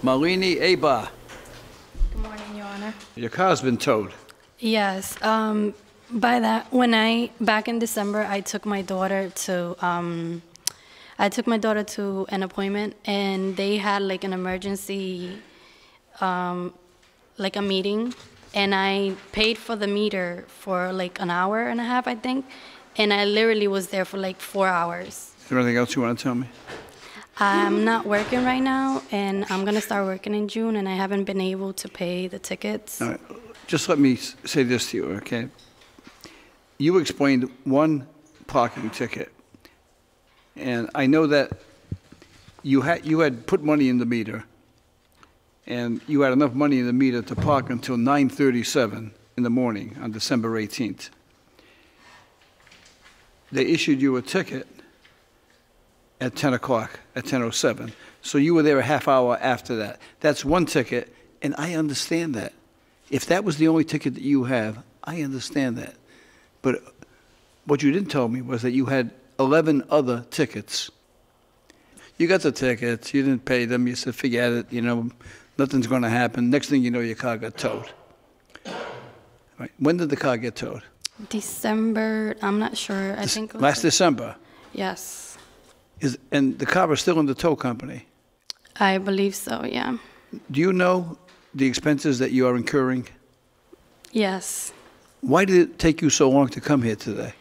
Malini Aba. Good morning, Your Honor. Your car's been towed. Yes. Back in December, I took my daughter to an appointment, and they had like an emergency, like a meeting, and I paid for the meter for like an hour and a half, I think, and I literally was there for like 4 hours. Is there anything else you want to tell me? I'm not working right now, and I'm gonna start working in June, and I haven't been able to pay the tickets. All right. Just let me say this to you, okay? You explained one parking ticket, and I know that you had put money in the meter, and you had enough money in the meter to park until 9:37 in the morning on December 18th. They issued you a ticket at 10 o'clock, at 10:07. So you were there a half hour after that. That's one ticket, and I understand that. If that was the only ticket that you have, I understand that. But what you didn't tell me was that you had 11 other tickets. You got the tickets, you didn't pay them, you said, forget it, you know, nothing's going to happen. Next thing you know, your car got towed. Right. When did the car get towed? December, I'm not sure. I think it was last December? Yes. And the car is still in the tow company? I believe so, yeah. Do you know the expenses that you are incurring? Yes. Why did it take you so long to come here today?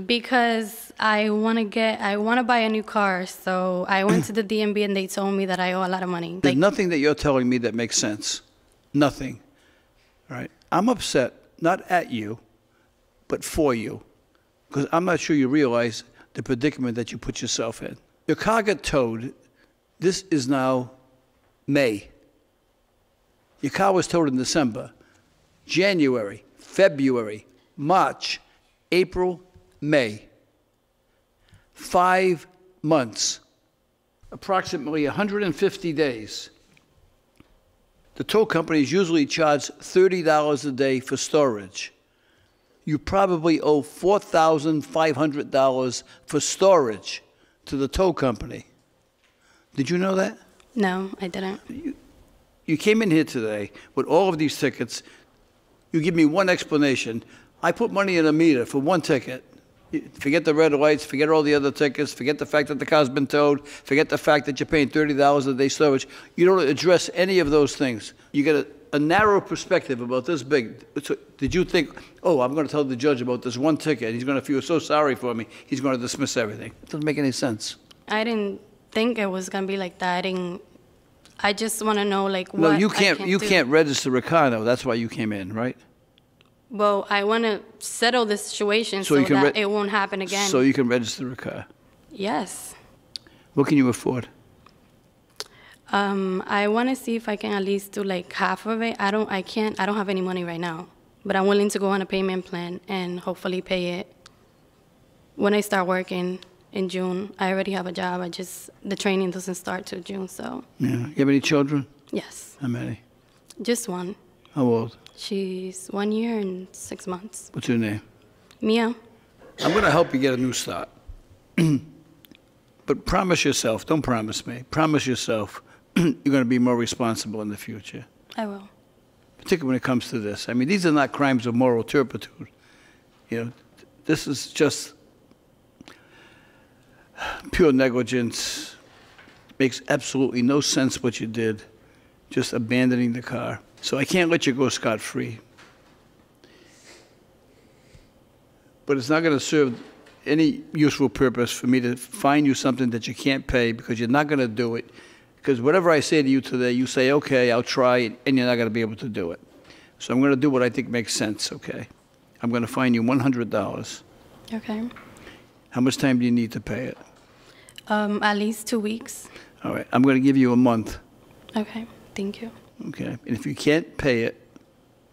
Because I want to buy a new car, so I went to the DMV and they told me that I owe a lot of money. There's nothing that you're telling me that makes sense. Nothing. All right? I'm upset, not at you, but for you, because I'm not sure you realize the predicament that you put yourself in. Your car got towed. This is now May. Your car was towed in December, January, February, March, April, May. 5 months, approximately 150 days. The tow companies usually charge $30 a day for storage. You probably owe $4,500 for storage to the tow company. Did you know that? No, I didn't. You came in here today with all of these tickets. You give me one explanation. I put money in a meter for one ticket. Forget the red lights, forget all the other tickets, forget the fact that the car's been towed, forget the fact that you're paying $30 a day storage. You don't address any of those things. You get a narrow perspective about this big. So did you think, oh, I'm going to tell the judge about this one ticket, he's going to feel so sorry for me, he's going to dismiss everything? It doesn't make any sense. I didn't think it was going to be like that. I just want to know, like, what No, you can't register a car, though. That's why you came in, right? Well, I want to settle this situation so that it won't happen again. So you can register a car? Yes. What can you afford? I want to see if I can at least do like half of it. I don't have any money right now, but I'm willing to go on a payment plan and hopefully pay it when I start working in June. I already have a job. The training doesn't start till June, so. Yeah. You have any children? Yes. How many? Just one. How old? She's 1 year and 6 months. What's her name? Mia. I'm going to help you get a new start. But promise yourself, don't promise me, promise yourself you're going to be more responsible in the future. I will. Particularly when it comes to this. I mean, these are not crimes of moral turpitude. You know, this is just pure negligence. Makes absolutely no sense what you did, just abandoning the car. So I can't let you go scot-free. But it's not going to serve any useful purpose for me to fine you something that you can't pay because you're not going to do it. Because whatever I say to you today, you say, okay, I'll try, and you're not going to be able to do it. So I'm going to do what I think makes sense, okay? I'm going to fine you $100. Okay. How much time do you need to pay it? At least 2 weeks. All right. I'm going to give you a month. Okay. Thank you. Okay. And if you can't pay it,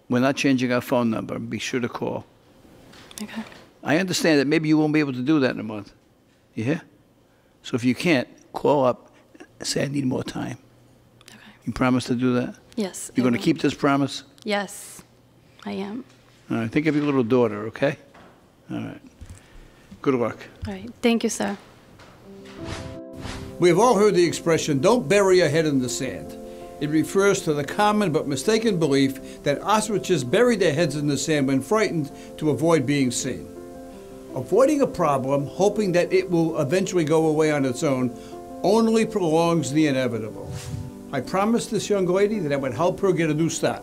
we're not changing our phone number. Be sure to call. Okay. I understand that maybe you won't be able to do that in a month. You hear? So if you can't, call up and say, I need more time. Okay. You promise to do that? Yes. You're going to keep this promise? Yes, I am. All right. Think of your little daughter, okay? All right. Good luck. All right. Thank you, sir. We have all heard the expression, don't bury your head in the sand. It refers to the common but mistaken belief that ostriches bury their heads in the sand when frightened to avoid being seen. Avoiding a problem, hoping that it will eventually go away on its own, only prolongs the inevitable. I promised this young lady that I would help her get a new start.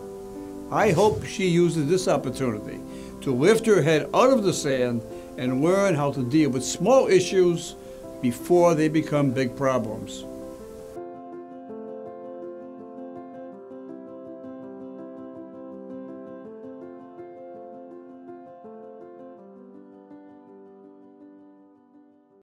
I hope she uses this opportunity to lift her head out of the sand and learn how to deal with small issues before they become big problems.